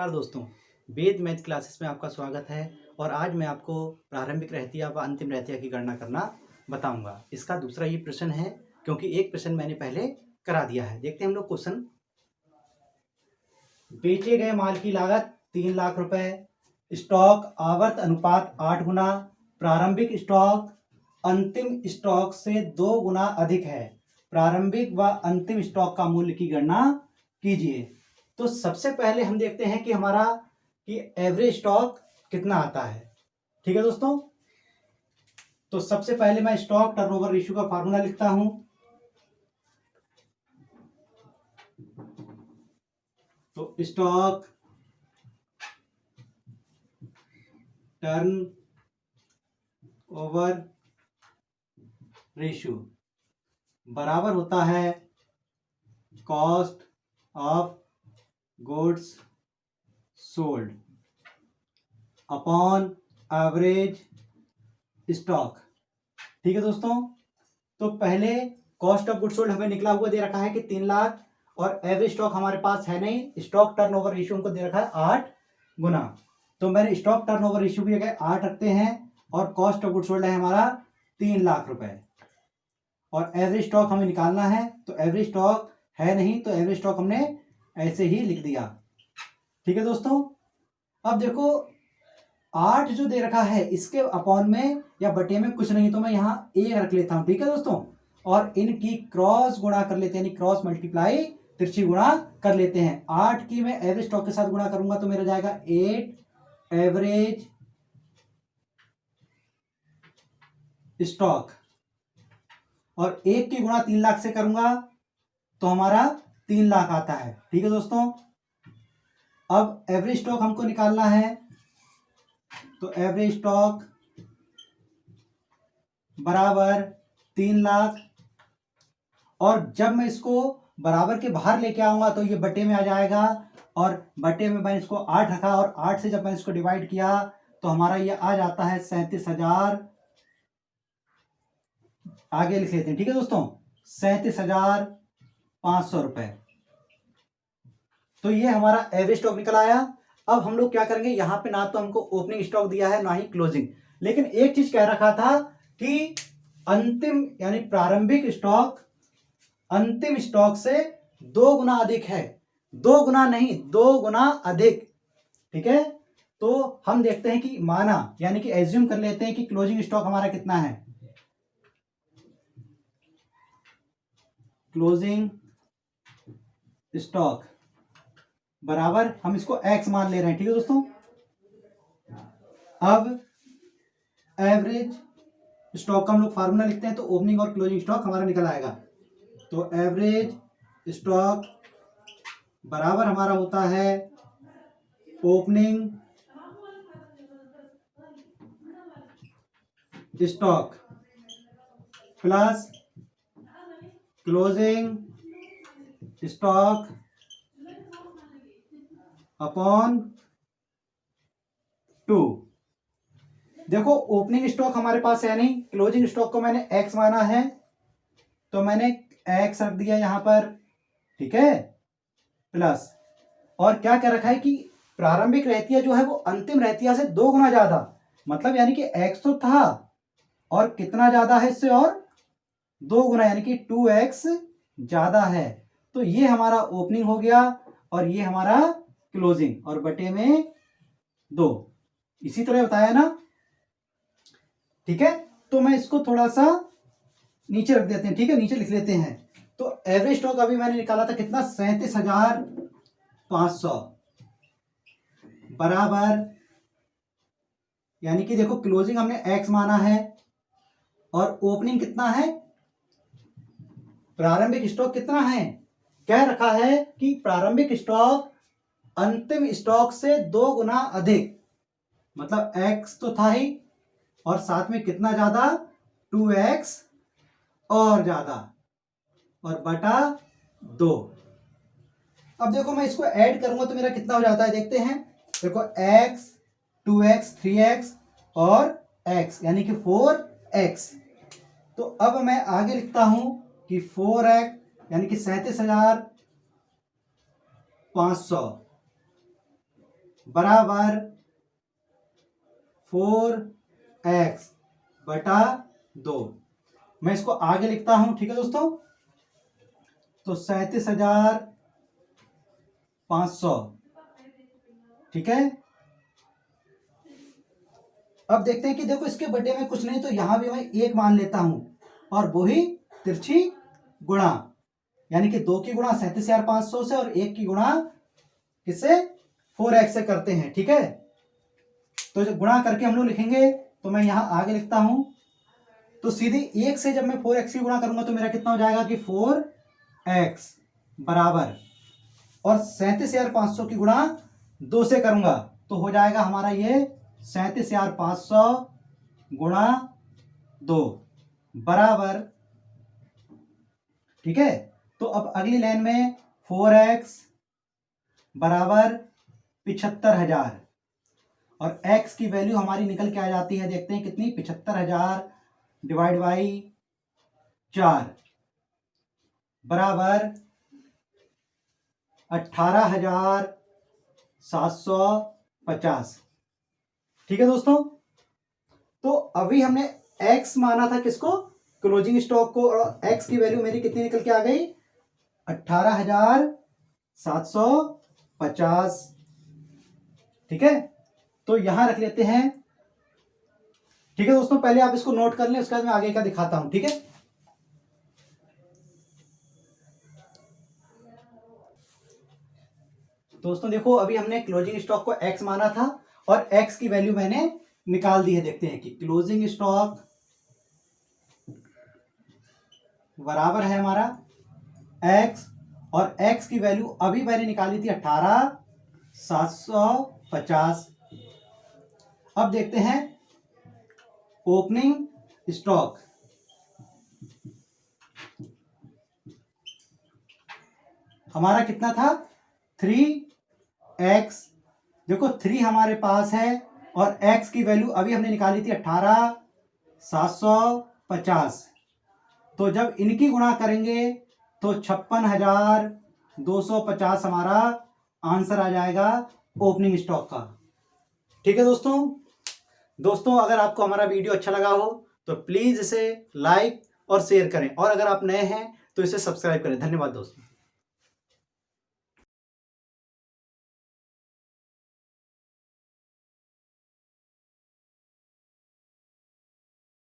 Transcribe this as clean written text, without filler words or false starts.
नमस्कार दोस्तों, वेद math classes में आपका स्वागत है। और आज मैं आपको प्रारंभिक रहतिया व अंतिम रहतिया की गणना करना बताऊंगा। इसका दूसरा ये प्रश्न है, क्योंकि एक प्रश्न मैंने पहले करा दिया है। देखते हैं हम लोग क्वेश्चन। बेचे गए माल की लागत 3 लाख रुपए, स्टॉक आवर्त अनुपात 8 गुना, प्रारंभिक स्टॉक अंतिम स्टॉक से 2 गुना अधिक है। प्रारंभिक व अंतिम स्टॉक का मूल्य की गणना कीजिए। तो सबसे पहले हम देखते हैं कि हमारा कि एवरेज स्टॉक कितना आता है। ठीक है दोस्तों, तो सबसे पहले मैं स्टॉक टर्नओवर रेशियो का फार्मूला लिखता हूं। तो स्टॉक टर्न ओवर रेशियो बराबर होता है cost of goods sold upon average stock. ठीक है दोस्तों, तो पहले कॉस्ट ऑफ गुड्स सोल्ड हमें निकला हुआ दे रखा है कि 3 लाख, और एवरेज स्टॉक हमारे पास है नहीं। स्टॉक टर्नओवर रेशियो को दे रखा है 8 गुना। तो मैंने स्टॉक टर्नओवर रेशियो की जगह 8 रखते हैं, और कॉस्ट ऑफ गुड्स सोल्ड है हमारा 3 लाख रुपए, और एवरेज स्टॉक हमें निकालना है। तो एवरेज स्टॉक है नहीं, तो एवरेज स्टॉक हमने ऐसे ही लिख दिया। ठीक है दोस्तों, अब देखो 8 जो दे रखा है इसके अपॉन में या बटे में कुछ नहीं, तो मैं यहाँ 1 रख लेता हूं। ठीक है दोस्तों, और इनकी क्रॉस गुणा कर लेते हैं, यानी क्रॉस मल्टीप्लाई तिरछी गुणा कर लेते हैं। 8 की मैं एवरेज स्टॉक के साथ गुणा करूंगा तो मेरा जाएगा 8 एवरेज स्टॉक, और 1 की गुणा 3 लाख से करूंगा तो हमारा 3 लाख आता है। ठीक है दोस्तों, अब एवरेज स्टॉक हमको निकालना है, तो एवरेज स्टॉक बराबर 3 लाख, और जब मैं इसको बराबर के बाहर लेके आऊंगा तो ये बटे में आ जाएगा, और बटे में मैंने इसको 8 रखा, और 8 से जब मैंने इसको डिवाइड किया तो हमारा ये आ जाता है 37,000। आगे लिख लेते हैं। ठीक है दोस्तों, 37,500 रुपए। तो ये हमारा एवरेज स्टॉक निकल आया। अब हम लोग क्या करेंगे, यहां पे ना तो हमको ओपनिंग स्टॉक दिया है ना ही क्लोजिंग, लेकिन एक चीज कह रखा था कि अंतिम यानी प्रारंभिक स्टॉक अंतिम स्टॉक से 2 गुना अधिक है। 2 गुना नहीं, 2 गुना अधिक। ठीक है, तो हम देखते हैं कि माना यानी कि एज्यूम कर लेते हैं कि क्लोजिंग स्टॉक हमारा कितना है। क्लोजिंग स्टॉक बराबर हम इसको x मान ले रहे हैं। ठीक है दोस्तों, अब एवरेज स्टॉक का हम लोग फार्मूला लिखते हैं, तो ओपनिंग और क्लोजिंग स्टॉक हमारा निकल आएगा। तो एवरेज स्टॉक बराबर हमारा होता है opening stock plus closing stock upon 2। देखो ओपनिंग स्टॉक हमारे पास है नहीं, क्लोजिंग स्टॉक को मैंने x माना है तो मैंने x रख दिया यहां पर। ठीक है, प्लस और क्या क्या रखा है कि प्रारंभिक रहतिया जो है वो अंतिम रहतिया से 2 गुना ज्यादा, मतलब यानी कि x तो था और कितना ज्यादा है इससे, और 2 गुना यानी कि 2x ज्यादा है। तो ये हमारा ओपनिंग हो गया, और ये हमारा क्लोजिंग, और बटे में 2। इसी तरह बताया ना। ठीक है, तो मैं इसको थोड़ा सा नीचे रख देते हैं। ठीक है, नीचे लिख लेते हैं। तो एवरेज स्टॉक अभी मैंने निकाला था कितना, 37,500 बराबर, यानी कि देखो क्लोजिंग हमने x माना है और ओपनिंग कितना है, प्रारंभिक स्टॉक कितना है, कह रखा है कि प्रारंभिक स्टॉक अंतिम स्टॉक से 2 गुना अधिक, मतलब x तो था ही और साथ में कितना ज्यादा, 2x और ज्यादा, और बटा 2। अब देखो मैं इसको ऐड करूंगा तो मेरा कितना हो जाता है, देखते हैं। देखो x 2x 3x और x यानी कि 4x। तो अब मैं आगे लिखता हूं कि 4x यानी कि 37,500 बराबर 4x बटा 2। मैं इसको आगे लिखता हूं, ठीक है दोस्तों। तो 37,500, ठीक है। अब देखते हैं कि देखो इसके बटे में कुछ नहीं, तो यहां भी मैं 1 मान लेता हूं और वो ही तिरछी गुणा, यानी कि 2 की गुणा 37,500 से और 1 की गुणा किससे, 4x से करते हैं, ठीक है। तो जब गुणा करके हम लोग लिखेंगे तो मैं यहां आगे लिखता हूं। तो सीधे 1 से जब मैं 4x की गुणा करूंगा तो मेरा कितना हो जाएगा कि 4x बराबर, और 37,500 की गुणा 2 से करूंगा तो हो जाएगा हमारा ये 37,500 गुणा 2 बराबर, ठीक है। तो अब अगली लाइन में 4x बराबर 75,000, और x की वैल्यू हमारी निकल के आ जाती है, देखते हैं कितनी, 75,000 डिवाइड बाई 4 बराबर 18,750, ठीक है दोस्तों। तो अभी हमने x माना था किसको, क्लोजिंग स्टॉक को, और x की वैल्यू मेरी कितनी निकल के आ गई, 18,750, ठीक है। तो यहां रख लेते हैं, ठीक है दोस्तों। पहले आप इसको नोट कर लें, उसके बाद मैं आगे का दिखाता हूं, ठीक है। दोस्तों देखो, अभी हमने क्लोजिंग स्टॉक को x माना था और x की वैल्यू मैंने निकाल दी है। देखते हैं कि क्लोजिंग स्टॉक बराबर है हमारा x, और x की वैल्यू अभी मैंने निकाली थी 18,750। अब देखते हैं ओपनिंग स्टॉक, हमारा कितना था, 3x। देखो 3 हमारे पास है और x की वैल्यू अभी हमने निकाली थी 18,750। तो जब इनकी गुणा करेंगे तो 56,250 हमारा आंसर आ जाएगा ओपनिंग स्टॉक का, ठीक है दोस्तों। दोस्तों अगर आपको हमारा वीडियो अच्छा लगा हो तो प्लीज इसे लाइक और शेयर करें, और अगर आप नए हैं तो इसे सब्सक्राइब करें। धन्यवाद दोस्तों।